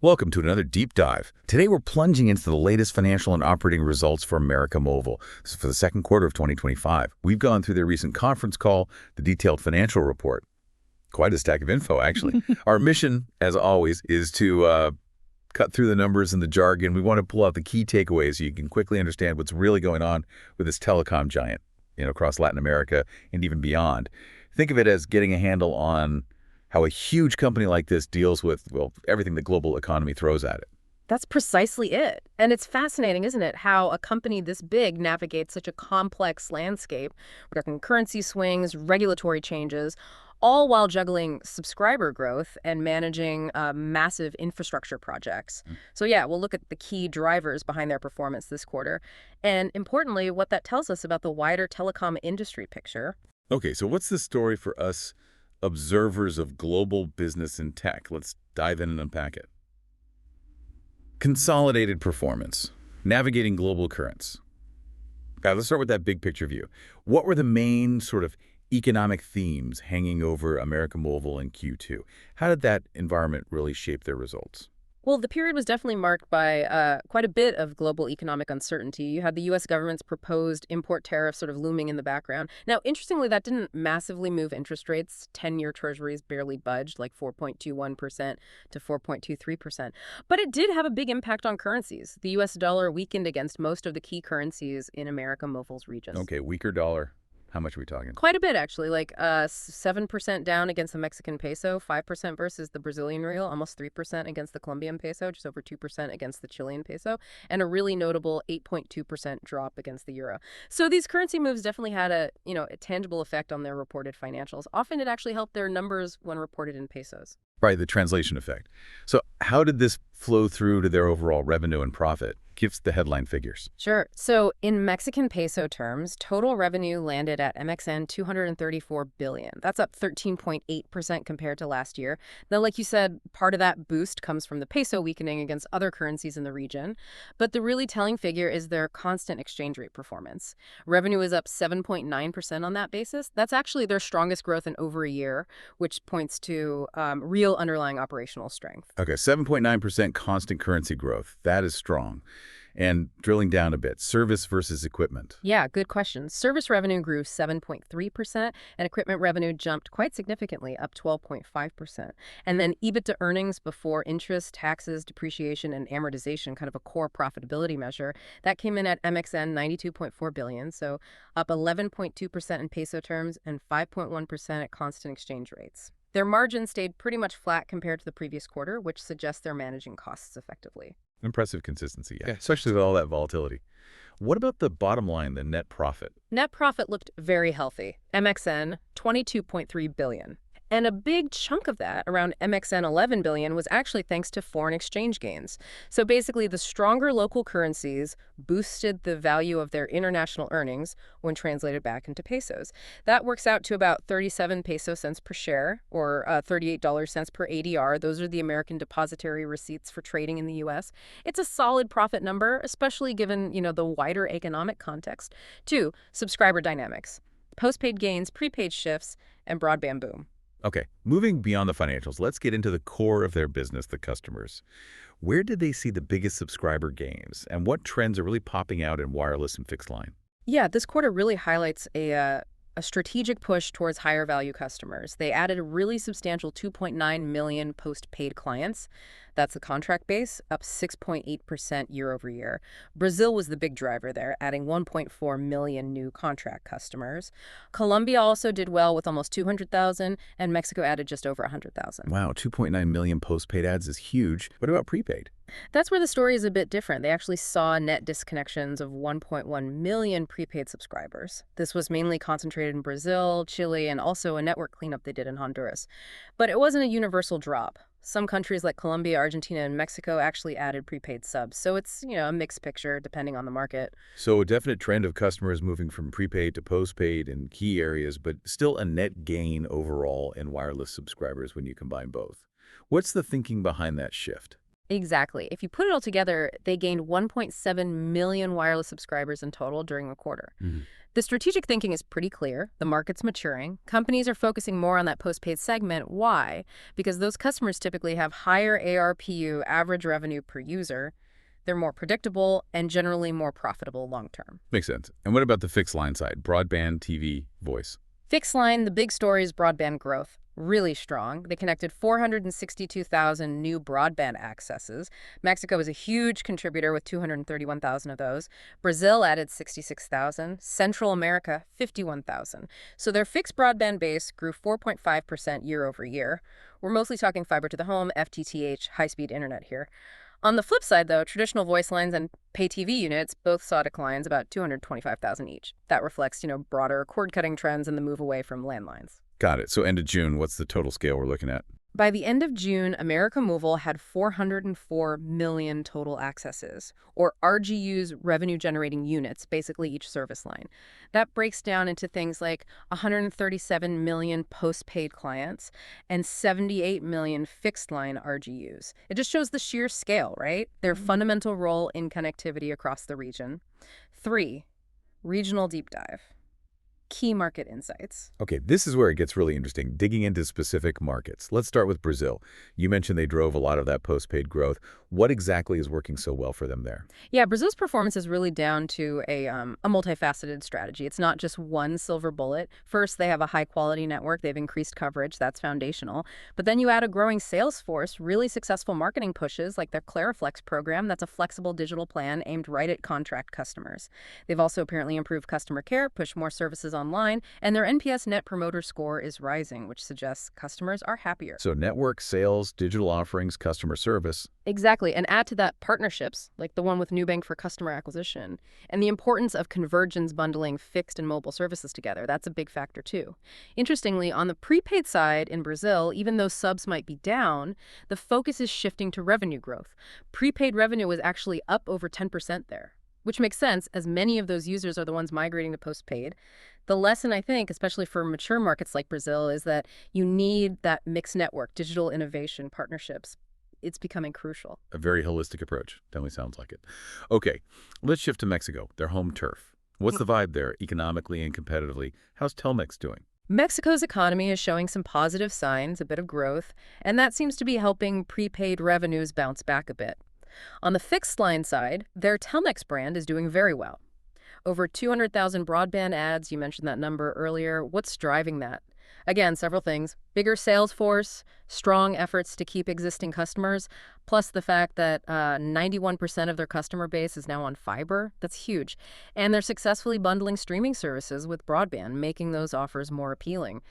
Welcome to another deep dive. Today we're plunging into the latest financial and operating results for América Móvil. This is for the second quarter of 2025. We've gone through their recent conference call, the detailed financial report. Quite a stack of info, actually. Our mission, as always, is to cut through the numbers and the jargon. We want to pull out the key takeaways so you can quickly understand what's really going on with this telecom giant, across Latin America and even beyond. Think of it as getting a handle on how a huge company like this deals with, well, everything the global economy throws at it. That's precisely it. And it's fascinating, isn't it, how a company this big navigates such a complex landscape. We're talking currency swings, regulatory changes, all while juggling subscriber growth and managing massive infrastructure projects. So yeah, we'll look at the key drivers behind their performance this quarter. And importantly, what that tells us about the wider telecom industry picture. Okay, so what's the story for us observers of global business and tech? Let's dive in and unpack it. Consolidated performance, navigating global currents. Let's start with that big picture view. What were the main sort of economic themes hanging over América Móvil in Q2? How did that environment really shape their results? Well, the period was definitely marked by quite a bit of global economic uncertainty. You had the U.S. government's proposed import tariff sort of looming in the background. Now, interestingly, that didn't massively move interest rates. 10-year treasuries barely budged, like 4.21% to 4.23%. But it did have a big impact on currencies. The U.S. dollar weakened against most of the key currencies in América Móvil's region. Okay, weaker dollar. How much are we talking? Quite a bit, actually, like 7% down against the Mexican peso, 5% versus the Brazilian real, almost 3% against the Colombian peso, just over 2% against the Chilean peso, and a really notable 8.2% drop against the euro. So these currency moves definitely had a tangible effect on their reported financials. Often it actually helped their numbers when reported in pesos. Right, the translation effect. So how did this flow through to their overall revenue and profit? Give the headline figures. Sure. So in Mexican peso terms, total revenue landed at MXN 234 billion. That's up 13.8% compared to last year. Now, like you said, part of that boost comes from the peso weakening against other currencies in the region. But the really telling figure is their constant exchange rate performance. Revenue is up 7.9% on that basis. That's actually their strongest growth in over a year, which points to real underlying operational strength. Okay, 7.9% constant currency growth. That is strong. And drilling down a bit, service versus equipment. Yeah, good question. Service revenue grew 7.3%, and equipment revenue jumped quite significantly, up 12.5%. And then EBITDA earnings before interest, taxes, depreciation, and amortization, kind of a core profitability measure, that came in at MXN 92.4 billion, so up 11.2% in peso terms and 5.1% at constant exchange rates. Their margin stayed pretty much flat compared to the previous quarter, which suggests they're managing costs effectively. Impressive consistency, yeah, especially with all that volatility. What about the bottom line, the net profit? Net profit looked very healthy, MXN 22.3 billion. And a big chunk of that, around MXN 11 billion, was actually thanks to foreign exchange gains. So basically, the stronger local currencies boosted the value of their international earnings when translated back into pesos. That works out to about 37 peso cents per share, or $38 per ADR. Those are the American depository receipts for trading in the U.S. It's a solid profit number, especially given, the wider economic context. 2, subscriber dynamics, postpaid gains, prepaid shifts, and broadband boom. Okay, moving beyond the financials, let's get into the core of their business, the customers. Where did they see the biggest subscriber gains, and what trends are really popping out in wireless and fixed line? Yeah, this quarter really highlights a strategic push towards higher value customers. They added a really substantial 2.9 million postpaid clients. That's the contract base, up 6.8% year over year. Brazil was the big driver there, adding 1.4 million new contract customers. Colombia also did well with almost 200,000, and Mexico added just over 100,000. Wow, 2.9 million postpaid adds is huge. What about prepaid? That's where the story is a bit different. They actually saw net disconnections of 1.1 million prepaid subscribers. This was mainly concentrated in Brazil, Chile, and also a network cleanup they did in Honduras. But it wasn't a universal drop. Some countries like Colombia, Argentina, and Mexico actually added prepaid subs. So it's, a mixed picture depending on the market. So a definite trend of customers moving from prepaid to postpaid in key areas, but still a net gain overall in wireless subscribers when you combine both. What's the thinking behind that shift? Exactly. If you put it all together, they gained 1.7 million wireless subscribers in total during the quarter. The strategic thinking is pretty clear. The market's maturing. Companies are focusing more on that postpaid segment. Why? Because those customers typically have higher ARPU, average revenue per user. They're more predictable and generally more profitable long term. Makes sense. And what about the fixed line side? Broadband, TV, voice. Fixed line, the big story is broadband growth. Really strong. They connected 462,000 new broadband accesses. Mexico is a huge contributor with 231,000 of those. Brazil added 66,000. Central America, 51,000. So their fixed broadband base grew 4.5% year over year. We're mostly talking fiber to the home, FTTH, high-speed internet here. On the flip side, though, traditional voice lines and pay TV units both saw declines, about 225,000 each. That reflects, broader cord-cutting trends and the move away from landlines. Got it. So end of June, what's the total scale we're looking at? By the end of June, América Móvil had 404 million total accesses, or RGUs, revenue-generating units, basically each service line. That breaks down into things like 137 million postpaid clients and 78 million fixed-line RGUs. It just shows the sheer scale, right? Their fundamental role in connectivity across the region. 3, regional deep dive. Key market insights. Okay, this is where it gets really interesting, digging into specific markets. Let's start with Brazil. You mentioned they drove a lot of that postpaid growth. What exactly is working so well for them there? Yeah, Brazil's performance is really down to a multifaceted strategy. It's not just one silver bullet. First, they have a high-quality network. They've increased coverage. That's foundational. But then you add a growing sales force, really successful marketing pushes like their Clariflex program. That's a flexible digital plan aimed right at contract customers. They've also apparently improved customer care, pushed more services online, and their NPS Net Promoter Score is rising, which suggests customers are happier. So network, sales, digital offerings, customer service. Exactly, and add to that partnerships, like the one with Nubank for customer acquisition, and the importance of convergence bundling fixed and mobile services together. That's a big factor too. Interestingly, on the prepaid side in Brazil, even though subs might be down, the focus is shifting to revenue growth. Prepaid revenue was actually up over 10% there, which makes sense as many of those users are the ones migrating to postpaid. The lesson, I think, especially for mature markets like Brazil, is that you need that mixed network, digital innovation, partnerships. It's becoming crucial. A very holistic approach. Definitely sounds like it. Okay, let's shift to Mexico, their home turf. What's the vibe there economically and competitively? How's Telmex doing? Mexico's economy is showing some positive signs, a bit of growth, and that seems to be helping prepaid revenues bounce back a bit. On the fixed line side, their Telmex brand is doing very well. Over 200,000 broadband ads, you mentioned that number earlier. What's driving that? Again, several things. Bigger sales force, strong efforts to keep existing customers, plus the fact that 91% of their customer base is now on fiber. That's huge. And they're successfully bundling streaming services with broadband, making those offers more appealing.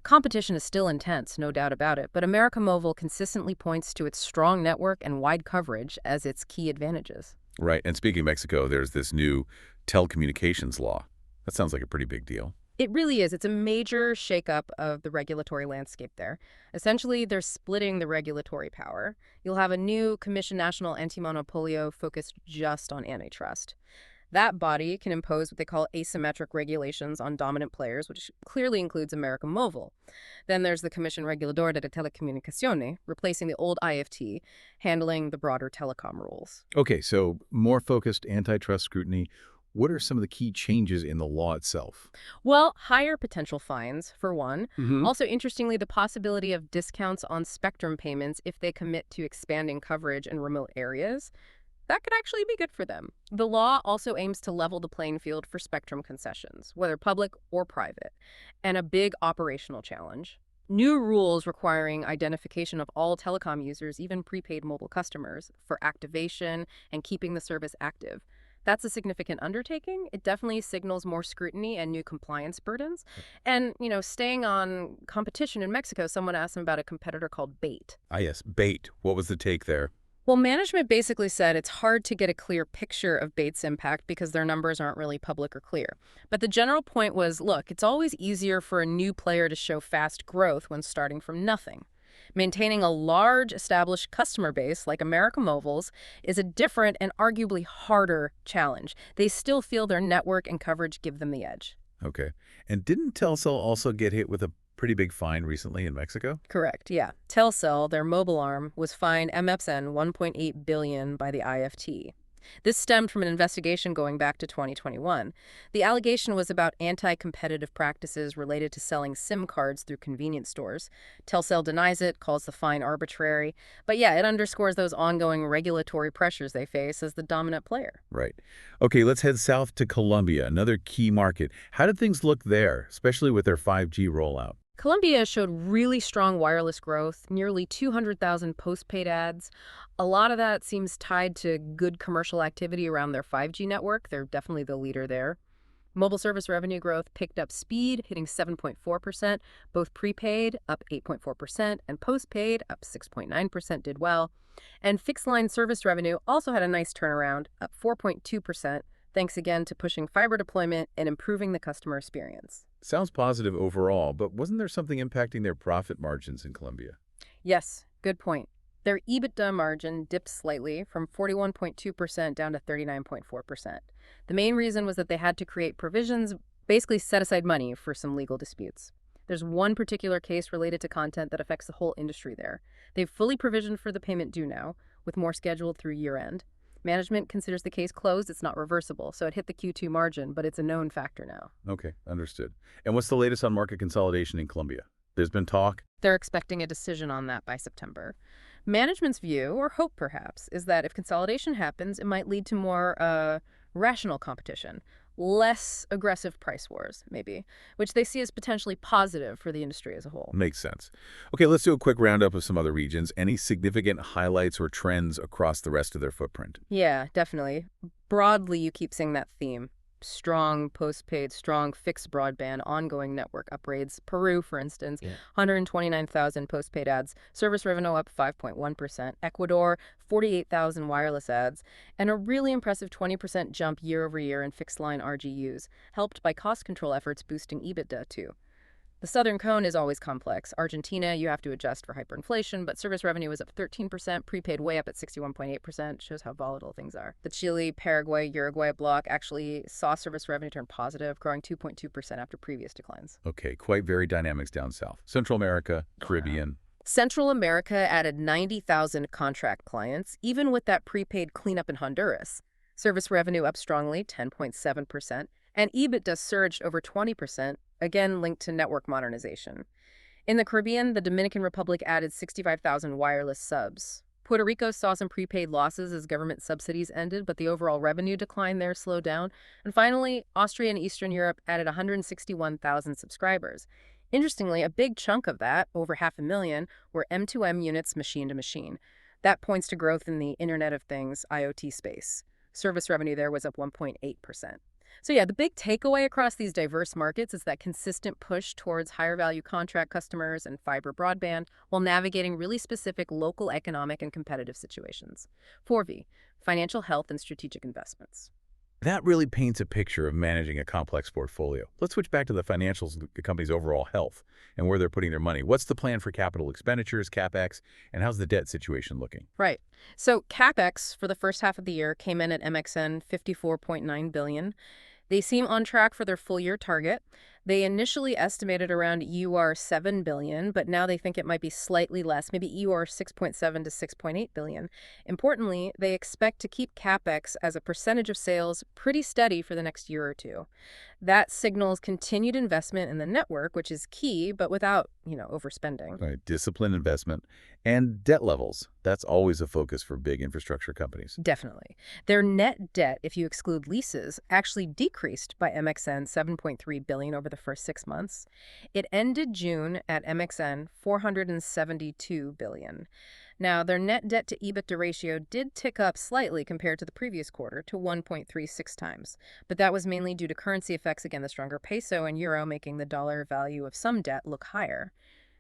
Competition is still intense, no doubt about it, but América Móvil consistently points to its strong network and wide coverage as its key advantages. Right, and speaking of Mexico, there's this new telecommunications law. That sounds like a pretty big deal. It really is. It's a major shakeup of the regulatory landscape there. Essentially, they're splitting the regulatory power. You'll have a new Commission Nacional Antimonopolio focused just on antitrust. That body can impose what they call asymmetric regulations on dominant players, which clearly includes América Móvil. Then there's the Comisión Reguladora de Telecomunicaciones, replacing the old IFT, handling the broader telecom rules. Okay, so more focused antitrust scrutiny. What are some of the key changes in the law itself? Well, higher potential fines, for one. Also, interestingly, the possibility of discounts on spectrum payments if they commit to expanding coverage in remote areas. That could actually be good for them. The law also aims to level the playing field for spectrum concessions, whether public or private, and a big operational challenge. New rules requiring identification of all telecom users, even prepaid mobile customers, for activation and keeping the service active. That's a significant undertaking. It definitely signals more scrutiny and new compliance burdens. And, staying on competition in Mexico, someone asked him about a competitor called Bait. Ah, yes, Bait. What was the take there? Well, management basically said it's hard to get a clear picture of Bait's impact because their numbers aren't really public or clear. But the general point was, look, it's always easier for a new player to show fast growth when starting from nothing. Maintaining a large established customer base like América Móvil's is a different and arguably harder challenge. They still feel their network and coverage give them the edge. Okay. And didn't Telcel also get hit with a pretty big fine recently in Mexico? Correct, yeah. Telcel, their mobile arm, was fined MXN 1.8 billion by the IFT. This stemmed from an investigation going back to 2021. The allegation was about anti-competitive practices related to selling SIM cards through convenience stores. Telcel denies it, calls the fine arbitrary. But yeah, it underscores those ongoing regulatory pressures they face as the dominant player. Right. Okay, let's head south to Colombia, another key market. How did things look there, especially with their 5G rollout? Colombia showed really strong wireless growth, nearly 200,000 postpaid ads. A lot of that seems tied to good commercial activity around their 5G network. They're definitely the leader there. Mobile service revenue growth picked up speed, hitting 7.4%. Both prepaid, up 8.4%, and postpaid, up 6.9%, did well. And fixed line service revenue also had a nice turnaround, up 4.2%, thanks again to pushing fiber deployment and improving the customer experience. Sounds positive overall, but wasn't there something impacting their profit margins in Colombia? Yes, good point. Their EBITDA margin dipped slightly from 41.2% down to 39.4%. The main reason was that they had to create provisions, basically set aside money for some legal disputes. There's one particular case related to content that affects the whole industry there. They've fully provisioned for the payment due now, with more scheduled through year-end. Management considers the case closed. It's not reversible, so it hit the Q2 margin, but it's a known factor now. Okay, understood. And what's the latest on market consolidation in Colombia? There's been talk. They're expecting a decision on that by September. Management's view, or hope perhaps, is that if consolidation happens, it might lead to more rational competition, less aggressive price wars, maybe, which they see as potentially positive for the industry as a whole. Makes sense. Okay, let's do a quick roundup of some other regions. Any significant highlights or trends across the rest of their footprint? Yeah, definitely. Broadly, you keep seeing that theme. Strong postpaid, strong fixed broadband, ongoing network upgrades. Peru, for instance, 129,000 postpaid ads, service revenue up 5.1%. Ecuador, 48,000 wireless ads, and a really impressive 20% jump year over year in fixed line RGUs, helped by cost control efforts boosting EBITDA too. The Southern Cone is always complex. Argentina, you have to adjust for hyperinflation, but service revenue is up 13%, prepaid way up at 61.8%, shows how volatile things are. The Chile, Paraguay, Uruguay bloc actually saw service revenue turn positive, growing 2.2% after previous declines. Okay, quite varied dynamics down south. Central America, Caribbean. Central America added 90,000 contract clients, even with that prepaid cleanup in Honduras. Service revenue up strongly, 10.7%, and EBITDA surged over 20%, again linked to network modernization. In the Caribbean, the Dominican Republic added 65,000 wireless subs. Puerto Rico saw some prepaid losses as government subsidies ended, but the overall revenue decline there slowed down. And finally, Austria and Eastern Europe added 161,000 subscribers. Interestingly, a big chunk of that, over 500,000, were M2M units machine to machine. That points to growth in the Internet of Things, IoT space. Service revenue there was up 1.8%. So yeah, the big takeaway across these diverse markets is that consistent push towards higher value contract customers and fiber broadband while navigating really specific local economic and competitive situations. 4V, financial health and strategic investments. That really paints a picture of managing a complex portfolio. Let's switch back to the financials, the company's overall health, and where they're putting their money. What's the plan for capital expenditures, CapEx, and how's the debt situation looking? Right. So CapEx for the first half of the year came in at MXN 54.9 billion. They seem on track for their full-year target. They initially estimated around EUR 7 billion, but now they think it might be slightly less, maybe EUR 6.7 to 6.8 billion. Importantly, they expect to keep CapEx as a percentage of sales pretty steady for the next year or two. That signals continued investment in the network, which is key, but without, overspending. Right, disciplined investment and debt levels. That's always a focus for big infrastructure companies. Definitely. Their net debt, if you exclude leases, actually decreased by MXN 7.3 billion over the first 6 months. It ended June at MXN 472 billion. Now, their net debt to EBITDA ratio did tick up slightly compared to the previous quarter to 1.36 times, but that was mainly due to currency effects, again, the stronger peso and euro making the dollar value of some debt look higher.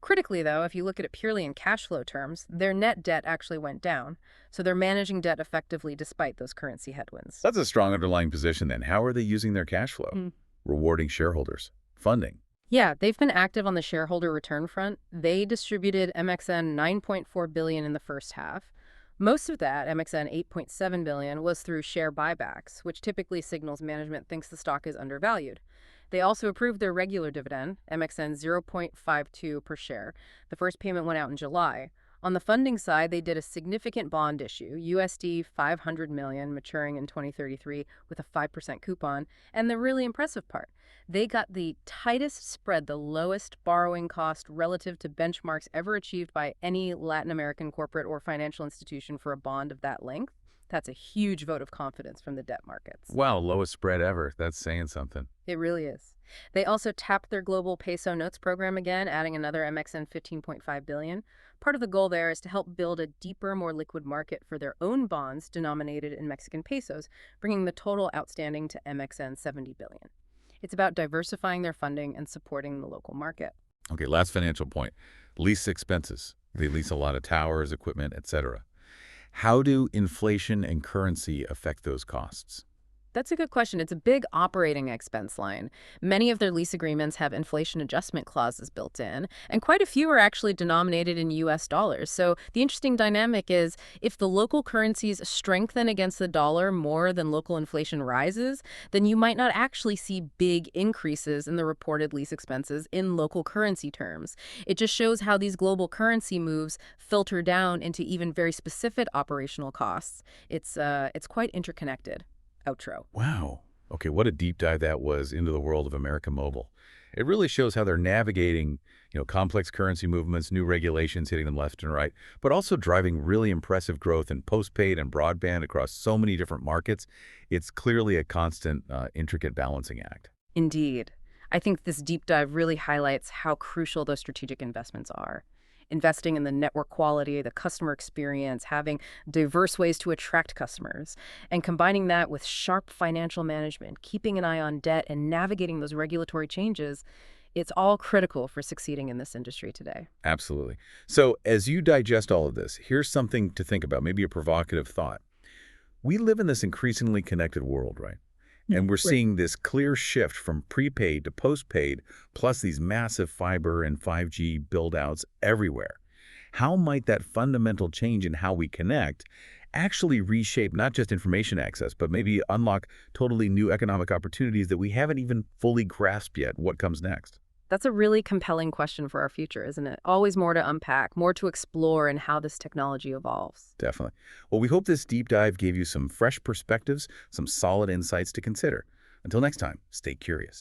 Critically, though, if you look at it purely in cash flow terms, their net debt actually went down, so they're managing debt effectively despite those currency headwinds. That's a strong underlying position then. How are they using their cash flow? Rewarding shareholders, funding. Yeah, they've been active on the shareholder return front. They distributed MXN 9.4 billion in the first half. Most of that, MXN 8.7 billion, was through share buybacks, which typically signals management thinks the stock is undervalued. They also approved their regular dividend, MXN 0.52 per share. The first payment went out in July. On the funding side, they did a significant bond issue, USD 500 million, maturing in 2033 with a 5% coupon. And the really impressive part, they got the tightest spread, the lowest borrowing cost relative to benchmarks ever achieved by any Latin American corporate or financial institution for a bond of that length. That's a huge vote of confidence from the debt markets. Wow, lowest spread ever. That's saying something. It really is. They also tapped their global peso notes program again, adding another MXN 15.5 billion. Part of the goal there is to help build a deeper, more liquid market for their own bonds denominated in Mexican pesos, bringing the total outstanding to MXN 70 billion. It's about diversifying their funding and supporting the local market. Okay, last financial point. Lease expenses. They lease a lot of towers, equipment, etc. How do inflation and currency affect those costs? That's a good question. It's a big operating expense line. Many of their lease agreements have inflation adjustment clauses built in, and quite a few are actually denominated in US dollars. So the interesting dynamic is if the local currencies strengthen against the dollar more than local inflation rises, then you might not actually see big increases in the reported lease expenses in local currency terms. It just shows how these global currency moves filter down into even very specific operational costs. It's quite interconnected. Outro. Wow. Okay, what a deep dive that was into the world of America Mobile. It really shows how they're navigating, complex currency movements, new regulations hitting them left and right, but also driving really impressive growth in postpaid and broadband across so many different markets. It's clearly a constant, intricate balancing act. Indeed. I think this deep dive really highlights how crucial those strategic investments are. Investing in the network quality, the customer experience, having diverse ways to attract customers, and combining that with sharp financial management, keeping an eye on debt, and navigating those regulatory changes, it's all critical for succeeding in this industry today. Absolutely. So as you digest all of this, here's something to think about, maybe a provocative thought. We live in this increasingly connected world, right? And we're seeing this clear shift from prepaid to postpaid, plus these massive fiber and 5G build-outs everywhere. How might that fundamental change in how we connect actually reshape not just information access, but maybe unlock totally new economic opportunities that we haven't even fully grasped yet? What comes next? That's a really compelling question for our future, isn't it? Always more to unpack, more to explore in how this technology evolves. Definitely. Well, we hope this deep dive gave you some fresh perspectives, some solid insights to consider. Until next time, stay curious.